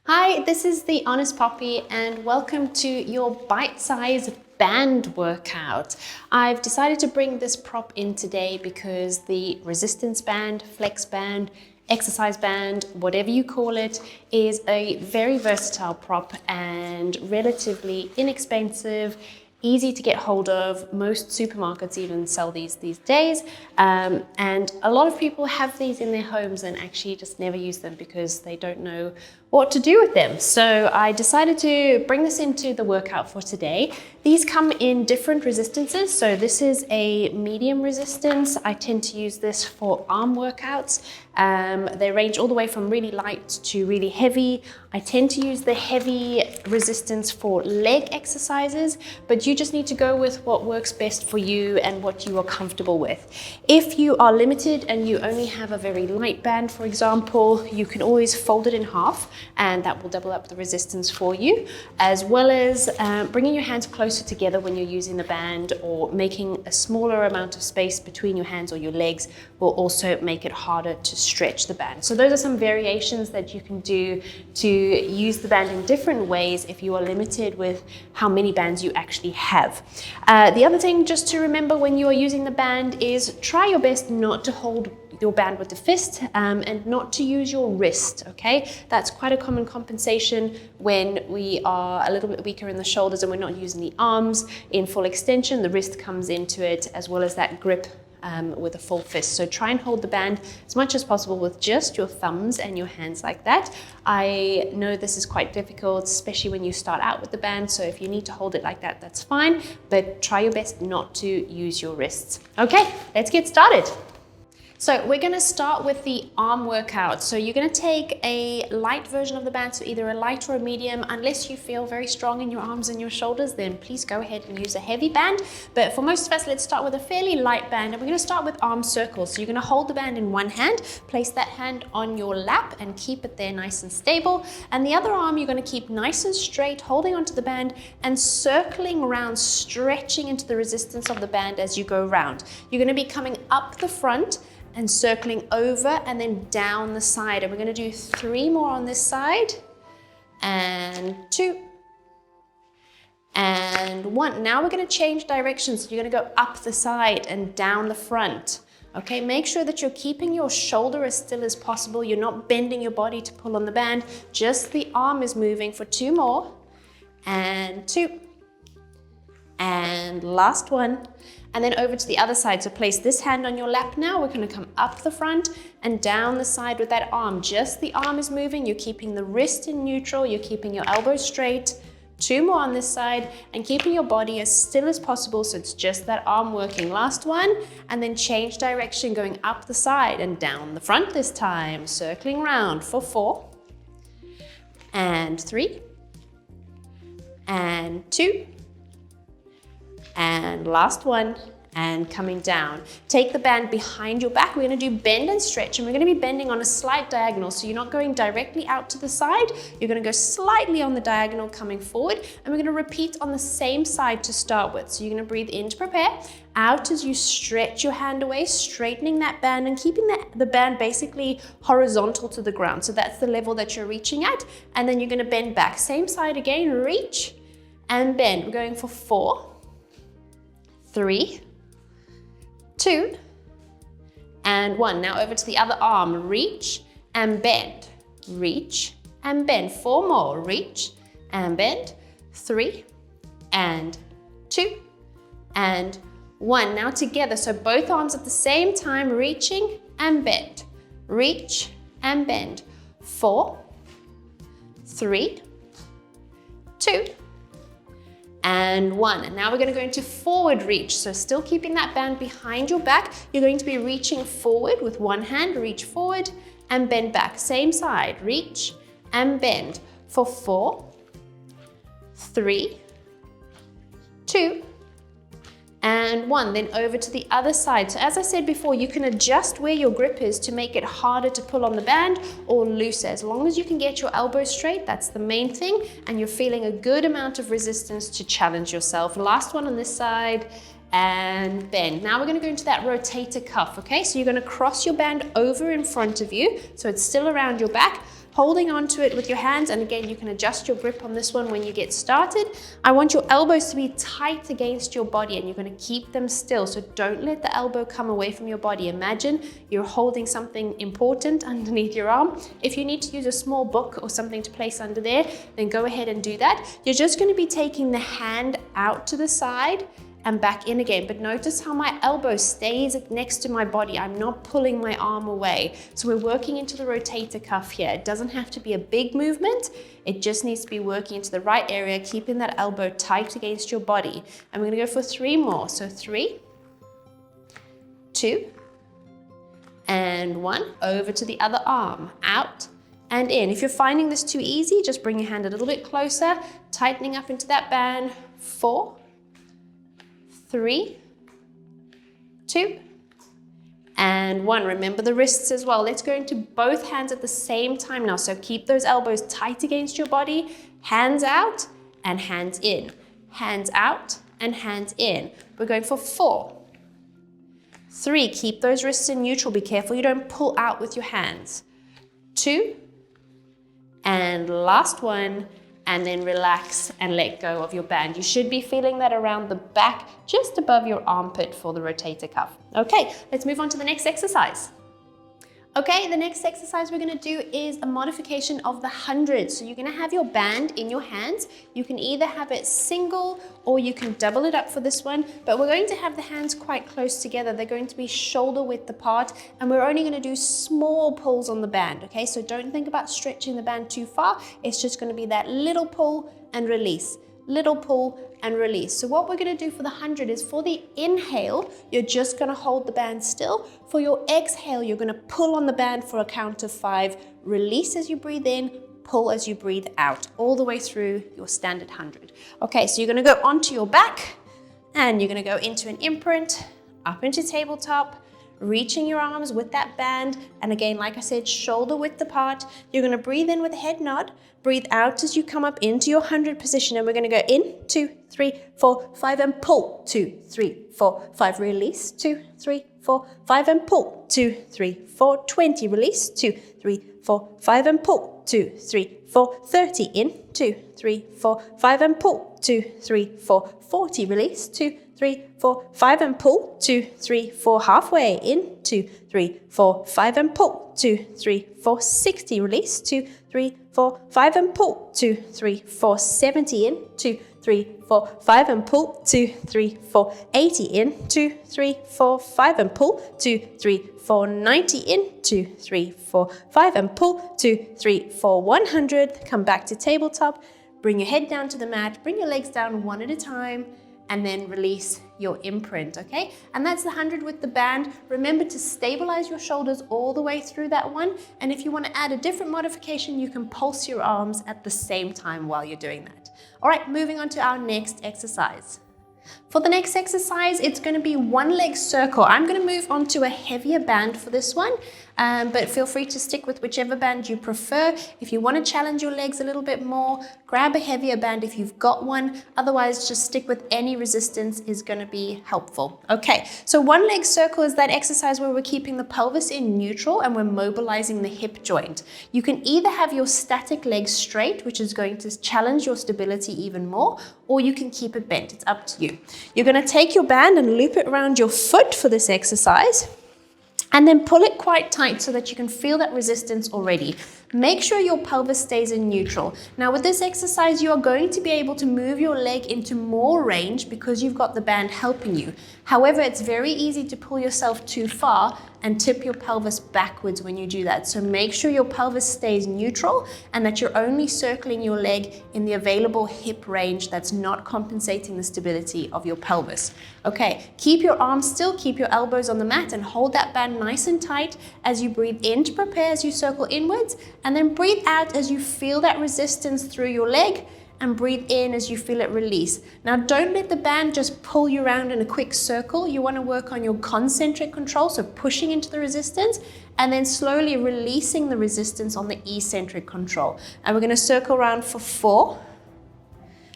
Hi, this is the Honest Poppy and welcome to your bite-sized band workout. I've decided to bring this prop in today because the resistance band, flex band, exercise band, whatever you call it, is a very versatile prop and relatively inexpensive, easy to get hold of. Most supermarkets even sell these days. And a lot of people have these in their homes and actually just never use them because they don't know what to do with them. So I decided to bring this into the workout for today. These come in different resistances. So this is a medium resistance. I tend to use this for arm workouts. They range all the way from really light to really heavy. I tend to use the heavy resistance for leg exercises, but you just need to go with what works best for you and what you are comfortable with. If you are limited and you only have a very light band, for example, you can always fold it in half and that will double up the resistance for you, as well as bringing your hands closer together when you're using the band or making a smaller amount of space between your hands or your legs will also make it harder to stretch the band. So those are some variations that you can do to use the band in different ways if you are limited with how many bands you actually have. The other thing just to remember when you are using the band is try your best not to hold your band with the fist and not to use your wrist, okay? That's quite a common compensation when we are a little bit weaker in the shoulders and we're not using the arms in full extension. The wrist comes into it as well as that grip with a full fist. So try and hold the band as much as possible with just your thumbs and your hands like that. I know this is quite difficult, especially when you start out with the band. So if you need to hold it like that, that's fine, but try your best not to use your wrists. Okay, let's get started. So we're gonna start with the arm workout. So you're gonna take a light version of the band, so either a light or a medium. Unless you feel very strong in your arms and your shoulders, then please go ahead and use a heavy band. But for most of us, let's start with a fairly light band. And we're gonna start with arm circles. So you're gonna hold the band in one hand, place that hand on your lap and keep it there nice and stable. And the other arm, you're gonna keep nice and straight, holding onto the band and circling around, stretching into the resistance of the band as you go round. You're gonna be coming up the front and circling over and then down the side. And we're gonna do 3 more on this side, and 2, and 1. Now we're gonna change directions. So you're gonna go up the side and down the front. Okay, make sure that you're keeping your shoulder as still as possible. You're not bending your body to pull on the band, just the arm is moving for 2 more, and 2, and last one. And then over to the other side. So place this hand on your lap now. We're gonna come up the front and down the side with that arm. Just the arm is moving. You're keeping the wrist in neutral. You're keeping your elbows straight. 2 more on this side and keeping your body as still as possible. So it's just that arm working. Last one. And then change direction, going up the side and down the front this time. Circling round for 4, and 3, and 2, and last one, and coming down. Take the band behind your back. We're gonna do bend and stretch, and we're gonna be bending on a slight diagonal. So you're not going directly out to the side. You're gonna go slightly on the diagonal coming forward, and we're gonna repeat on the same side to start with. So you're gonna breathe in to prepare, out as you stretch your hand away, straightening that band and keeping the band basically horizontal to the ground. So that's the level that you're reaching at. And then you're gonna bend back. Same side again, reach and bend. We're going for 4, 3, 2, and 1. Now over to the other arm. Reach and bend. Reach and bend. 4 more. Reach and bend. 3, and 2, and 1. Now together. So both arms at the same time, reaching and bend. Reach and bend. 4, 3, 2, and 1. And now we're going to go into forward reach. So still keeping that band behind your back. You're going to be reaching forward with one hand, reach forward and bend back. Same side, reach and bend for 4, 3, 2, and 1. Then over to the other side. So as I said before, you can adjust where your grip is to make it harder to pull on the band or looser. As long as you can get your elbows straight, that's the main thing, and you're feeling a good amount of resistance to challenge yourself. Last one on this side, and bend. Now we're going to go into that rotator cuff, okay? So you're going to cross your band over in front of you, so it's still around your back. holding onto it with your hands. And again, you can adjust your grip on this one when you get started. I want your elbows to be tight against your body, and you're going to keep them still. So don't let the elbow come away from your body. Imagine you're holding something important underneath your arm. If you need to use a small book or something to place under there, then go ahead and do that. You're just going to be taking the hand out to the side and back in again. But notice how my elbow stays next to my body. I'm not pulling my arm away. So we're working into the rotator cuff here. It doesn't have to be a big movement. It just needs to be working into the right area, keeping that elbow tight against your body. And we're gonna go for 3 more. So 3, 2, and 1. Over to the other arm, out and in. If you're finding this too easy, just bring your hand a little bit closer, tightening up into that band. 4, 3, 2, and 1. Remember the wrists as well. Let's go into both hands at the same time now. So keep those elbows tight against your body, hands out and hands in. Hands out and hands in. We're going for 4, 3, keep those wrists in neutral. Be careful you don't pull out with your hands. 2, and last one. And then relax and let go of your band. You should be feeling that around the back, just above your armpit for the rotator cuff. Okay, let's move on to the next exercise. Okay, the next exercise we're gonna do is a modification of the 100. So you're gonna have your band in your hands. You can either have it single or you can double it up for this one, but we're going to have the hands quite close together. They're going to be shoulder width apart, and we're only gonna do small pulls on the band, okay? So don't think about stretching the band too far. It's just gonna be that little pull and release. Little pull and release. So what we're going to do for the 100 is for the inhale, you're just going to hold the band still. For your exhale, you're going to pull on the band for a count of 5. Release as you breathe in, pull as you breathe out, all the way through your standard 100. Okay, so you're going to go onto your back and you're going to go into an imprint, up into tabletop, reaching your arms with that band. And again, like I said, shoulder width apart. You're going to breathe in with a head nod. Breathe out as you come up into your 100 position. And we're going to go in, 2, 3, 4, 5, and pull. 2, 3, 4, 5, release. 2, 3, 4, 5, and pull. 2, 3, 4, 20, release. 2, 3, 4, 5, and pull. 2, 3, 4, 30, in. 2, 3, 4, 5, and pull. 2, 3, 4, 40, release. 2, 3, 4, 5, and pull. 2, 3, 4, halfway, in. 2, 3, 4, 5, and pull. 2, 3, 4, 60, release. 2, 3, 4, 5, and pull. 2, 3, 4, 70, in. 2, 3, 4, 5, and pull. 2, 3, 4, 80, in. 2, 3, 4, 5, and pull. 2, 3, 4, 90, in. 2, 3, 4, 5, and pull. 2, 3, 4, 100. Come back to tabletop. Bring your head down to the mat. Bring your legs down one at a time. And then release your imprint, okay? And that's the 100 with the band. Remember to stabilize your shoulders all the way through that one. And if you want to add a different modification, you can pulse your arms at the same time while you're doing that. All right, moving on to our next exercise. For the next exercise, it's going to be one leg circle. I'm going to move on to a heavier band for this one, but feel free to stick with whichever band you prefer. If you want to challenge your legs a little bit more, grab a heavier band if you've got one. Otherwise, just stick with any resistance is going to be helpful. Okay, so one leg circle is that exercise where we're keeping the pelvis in neutral and we're mobilizing the hip joint. You can either have your static legs straight, which is going to challenge your stability even more, or you can keep it bent. It's up to you. You're going to take your band and loop it around your foot for this exercise, and then pull it quite tight so that you can feel that resistance already. Make sure your pelvis stays in neutral. Now with this exercise, you are going to be able to move your leg into more range because you've got the band helping you. However, it's very easy to pull yourself too far and tip your pelvis backwards when you do that. So make sure your pelvis stays neutral and that you're only circling your leg in the available hip range that's not compensating the stability of your pelvis. Okay, keep your arms still, keep your elbows on the mat and hold that band nice and tight as you breathe in to prepare as you circle inwards, and then breathe out as you feel that resistance through your leg, and breathe in as you feel it release. Now don't let the band just pull you around in a quick circle. You want to work on your concentric control, so pushing into the resistance and then slowly releasing the resistance on the eccentric control. And we're going to circle around for 4.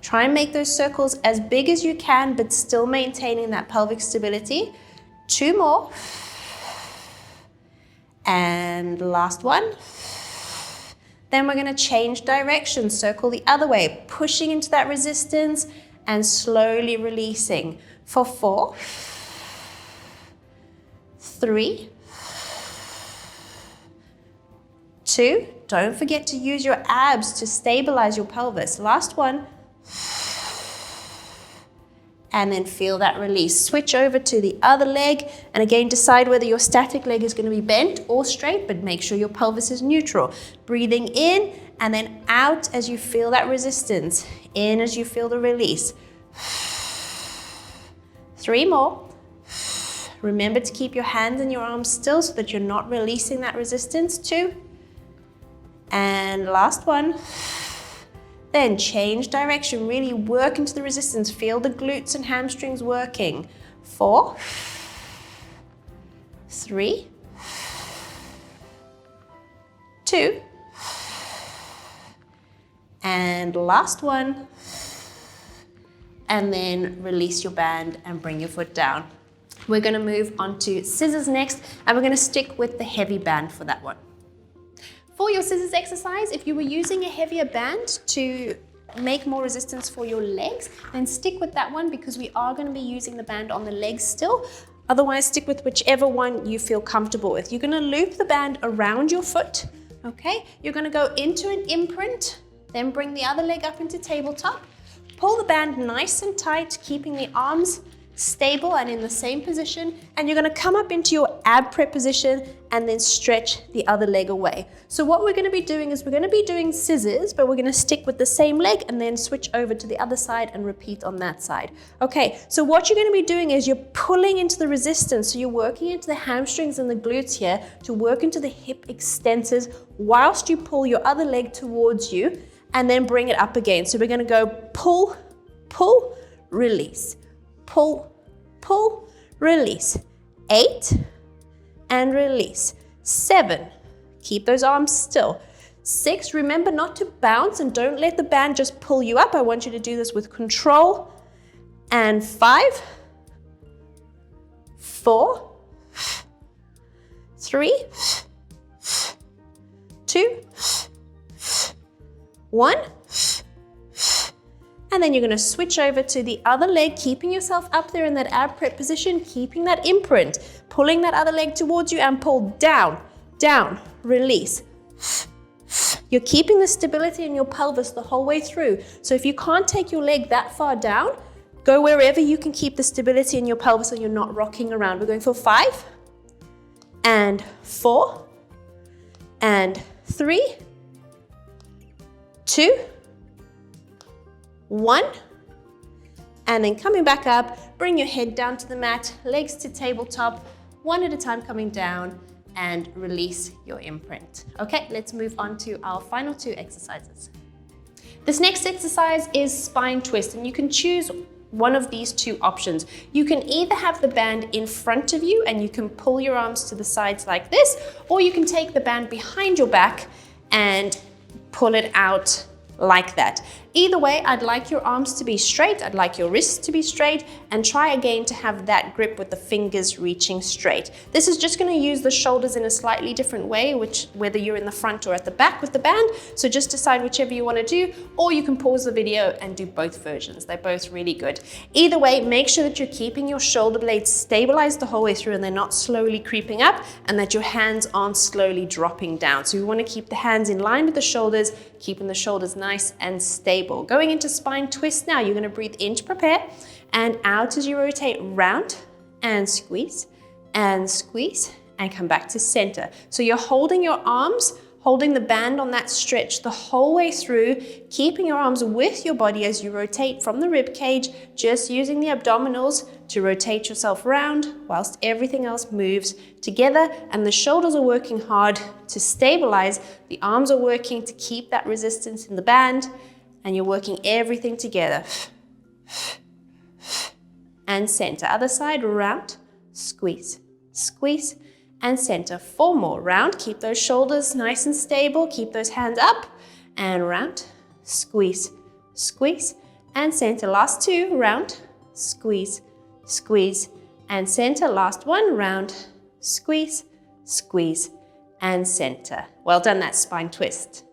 Try and make those circles as big as you can, but still maintaining that pelvic stability. 2 more. And last one. Then we're going to change direction, circle the other way, pushing into that resistance and slowly releasing for 4, 3, 2. Don't forget to use your abs to stabilize your pelvis. Last one. And then feel that release. Switch over to the other leg, and again decide whether your static leg is going to be bent or straight, but make sure your pelvis is neutral. Breathing in and then out as you feel that resistance. In as you feel the release. 3 more. Remember to keep your hands and your arms still so that you're not releasing that resistance. 2. And last one. Then change direction, really work into the resistance. Feel the glutes and hamstrings working. 4, 3, 2, and last one. And then release your band and bring your foot down. We're going to move on to scissors next, and we're going to stick with the heavy band for that one. For your scissors exercise, if you were using a heavier band to make more resistance for your legs, then stick with that one because we are going to be using the band on the legs still. Otherwise, stick with whichever one you feel comfortable with. You're going to loop the band around your foot, okay? You're going to go into an imprint, then bring the other leg up into tabletop. Pull the band nice and tight, keeping the arms stable and in the same position, and you're going to come up into your ab prep position and then stretch the other leg away. So what we're going to be doing is we're going to be doing scissors, but we're going to stick with the same leg and then switch over to the other side and repeat on that side. Okay, so what you're going to be doing is you're pulling into the resistance, so you're working into the hamstrings and the glutes here to work into the hip extensors whilst you pull your other leg towards you and then bring it up again. So we're going to go pull, pull, release. Pull, pull, release. 8, and release. 7, keep those arms still. 6, remember not to bounce and don't let the band just pull you up. I want you to do this with control. And 5, 4, 3, 2, 1. And then you're going to switch over to the other leg, keeping yourself up there in that ab prep position, keeping that imprint, pulling that other leg towards you and pull down, down, release. You're keeping the stability in your pelvis the whole way through. So if you can't take your leg that far down, go wherever you can keep the stability in your pelvis so you're not rocking around. We're going for 5, and 4, and 3, 2, 1, and then coming back up, bring your head down to the mat, legs to tabletop, one at a time coming down, and release your imprint. Okay, let's move on to our final 2 exercises. This next exercise is spine twist, and you can choose one of these 2 options. You can either have the band in front of you and you can pull your arms to the sides like this, or you can take the band behind your back and pull it out like that. Either way, I'd like your arms to be straight, I'd like your wrists to be straight, and try again to have that grip with the fingers reaching straight. This is just going to use the shoulders in a slightly different way, whether you're in the front or at the back with the band, so just decide whichever you want to do, or you can pause the video and do both versions. They're both really good. Either way, make sure that you're keeping your shoulder blades stabilized the whole way through and they're not slowly creeping up, and that your hands aren't slowly dropping down. So we want to keep the hands in line with the shoulders, keeping the shoulders nice and stable. Going into spine twist now, you're going to breathe in to prepare and out as you rotate round and squeeze and come back to center. So you're holding your arms, holding the band on that stretch the whole way through, keeping your arms with your body as you rotate from the rib cage, just using the abdominals to rotate yourself round whilst everything else moves together, and the shoulders are working hard to stabilize, the arms are working to keep that resistance in the band, and you're working everything together. And center. Other side, round, squeeze, squeeze, and center. 4 more. Round, keep those shoulders nice and stable, keep those hands up, and round, squeeze, squeeze, and center. Last 2, round, squeeze, squeeze, and center. Last 1, round, squeeze, squeeze, and center. Well done, that spine twist.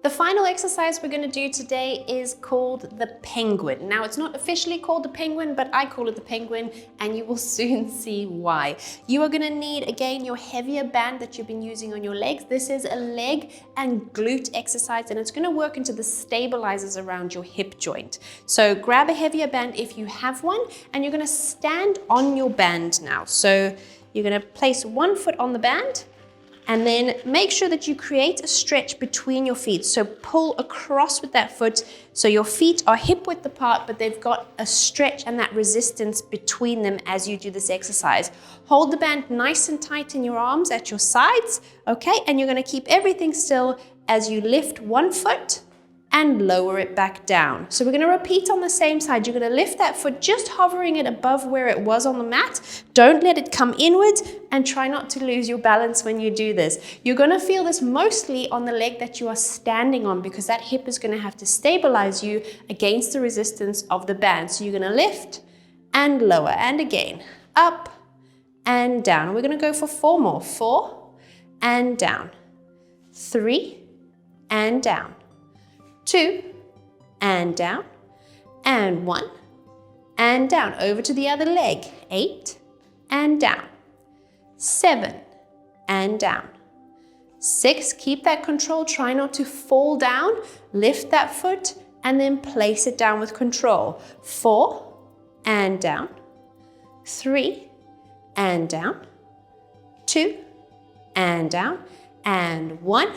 The final exercise we're going to do today is called the penguin. Now, it's not officially called the penguin, but I call it the penguin, and you will soon see why. You are going to need, again, your heavier band that you've been using on your legs. This is a leg and glute exercise, and it's going to work into the stabilizers around your hip joint. So grab a heavier band if you have one, and you're going to stand on your band now. So you're going to place one foot on the band, and then make sure that you create a stretch between your feet. So pull across with that foot so your feet are hip width apart, but they've got a stretch and that resistance between them as you do this exercise. Hold the band nice and tight in your arms at your sides, okay? And you're gonna keep everything still as you lift one foot and lower it back down. So we're going to repeat on the same side. You're going to lift that foot, just hovering it above where it was on the mat. Don't let it come inwards, and try not to lose your balance when you do this. You're going to feel this mostly on the leg that you are standing on, because that hip is going to have to stabilize you against the resistance of the band. So you're going to lift and lower, and again, up and down. We're going to go for 4 more. 4 and down. 3 and down. 2 and down, and 1 and down. Over to the other leg. 8 and down. 7 and down. 6, keep that control, try not to fall down. Lift that foot and then place it down with control. 4 and down. 3 and down. 2 and down, and 1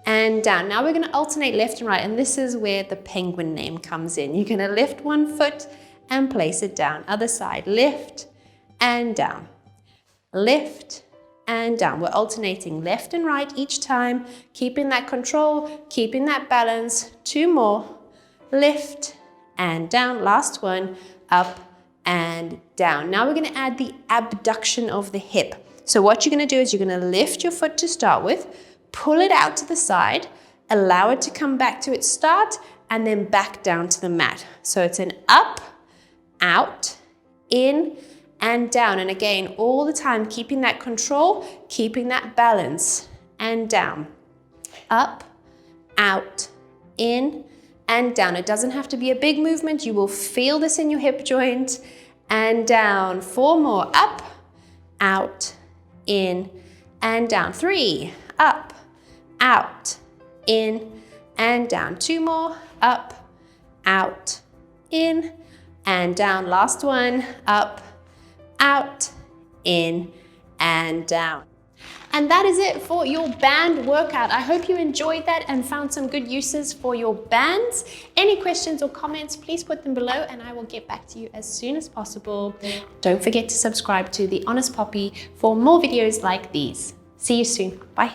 and down. Now we're going to alternate left and right, and this is where the penguin name comes in. You're going to lift one foot and place it down. Other side, lift and down. Lift and down. We're alternating left and right each time, keeping that control, keeping that balance. 2 more. Lift and down. Last one, up and down. Now we're going to add the abduction of the hip. So what you're going to do is you're going to lift your foot to start with, pull it out to the side, allow it to come back to its start, and then back down to the mat. So it's an up, out, in, and down. And again, all the time, keeping that control, keeping that balance, and down. Up, out, in, and down. It doesn't have to be a big movement. You will feel this in your hip joint, and down. 4 more. Up, out, in, and down. 3, up, out, in, and down. 2 more. Up, out, in, and down. Last one. Up, out, in, and down. And that is it for your band workout. I hope you enjoyed that and found some good uses for your bands. Any questions or comments, please put them below and I will get back to you as soon as possible. Don't forget to subscribe to The Honest Poppy for more videos like these. See you soon. Bye.